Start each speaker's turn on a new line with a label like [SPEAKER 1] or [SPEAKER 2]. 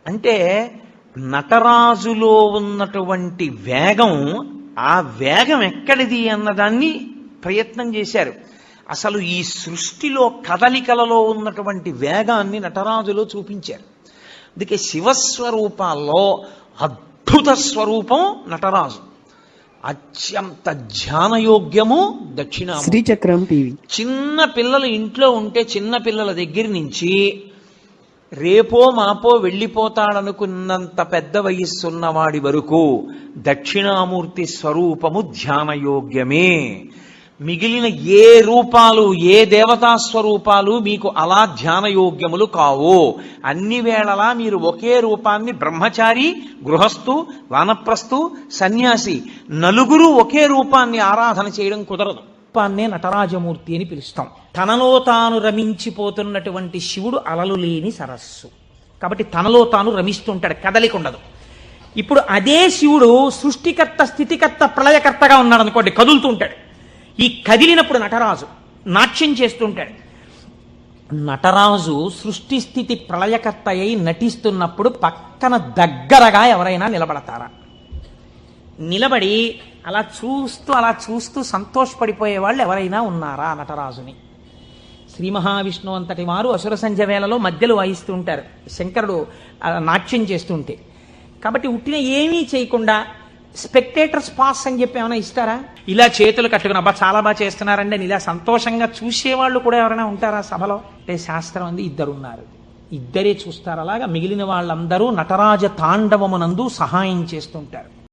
[SPEAKER 1] అంటే నటరాజులో ఉన్నటువంటి వేగం, ఆ వేగం ఎక్కడిది అన్నదాన్ని ప్రయత్నం చేశారు. అసలు ఈ సృష్టిలో కదలికలలో ఉన్నటువంటి వేగాన్ని నటరాజులో చూపించారు. అందుకే శివస్వరూపాల్లో అద్భుత స్వరూపం నటరాజు. అత్యంత ధ్యానయోగ్యము దక్షిణామూర్తి.
[SPEAKER 2] శ్రీచక్రం టీవీ.
[SPEAKER 1] చిన్న పిల్లలు ఇంట్లో ఉంటే చిన్న పిల్లల దగ్గర నుంచి రేపో మాపో వెళ్ళిపోతాడనుకున్నంత పెద్ద వయస్సున్నవాడి వరకు దక్షిణామూర్తి స్వరూపము ధ్యానయోగ్యమే. మిగిలిన ఏ రూపాలు, ఏ దేవతా స్వరూపాలు మీకు అలా ధ్యానయోగ్యములు కావు. అన్ని వేళలా మీరు ఒకే రూపాన్ని, బ్రహ్మచారి, గృహస్థు, వానప్రస్థు, సన్యాసి, నలుగురు ఒకే రూపాన్ని ఆరాధన చేయడం కుదరదు. రూపాన్నే నటరాజమూర్తి అని పిలుస్తాం. తనలో తాను రమించిపోతున్నటువంటి శివుడు అలలు లేని సరస్సు కాబట్టి తనలో తాను రమిస్తుంటాడు, కదలిక ఉండదు. ఇప్పుడు అదే శివుడు సృష్టికర్త, స్థితికర్త, ప్రళయకర్తగా ఉన్నాడు అనుకోండి, కదులుతూ ఉంటాడు. ఈ కదిలినప్పుడు నటరాజు నాట్యం చేస్తుంటాడు. నటరాజు సృష్టి స్థితి ప్రళయకర్త అయి నటిస్తున్నప్పుడు పక్కన దగ్గరగా ఎవరైనా నిలబడతారా? నిలబడి అలా చూస్తూ సంతోషపడిపోయే వాళ్ళు ఎవరైనా ఉన్నారా నటరాజుని? శ్రీ మహావిష్ణువు అంతటి వారు అసుర సంధ్య వేళలో మధ్యలో వాయిస్తూ ఉంటారు, శంకరుడు నాట్యం చేస్తుంటే. కాబట్టి ఉట్టిన ఏమీ చేయకుండా స్పెక్టేటర్స్ పాస్ అని చెప్పి ఏమైనా ఇస్తారా? ఇలా చేతులు కట్టుకుని అబ్బా చాలా బాగా చేస్తున్నారండి అని ఇలా సంతోషంగా చూసేవాళ్ళు కూడా ఎవరైనా ఉంటారా సభలో? అంటే శాస్త్రం అంది ఇద్దరున్నారు, ఇద్దరే చూస్తారు. అలాగా మిగిలిన వాళ్ళందరూ నటరాజ తాండవమునందు సహాయం చేస్తుంటారు.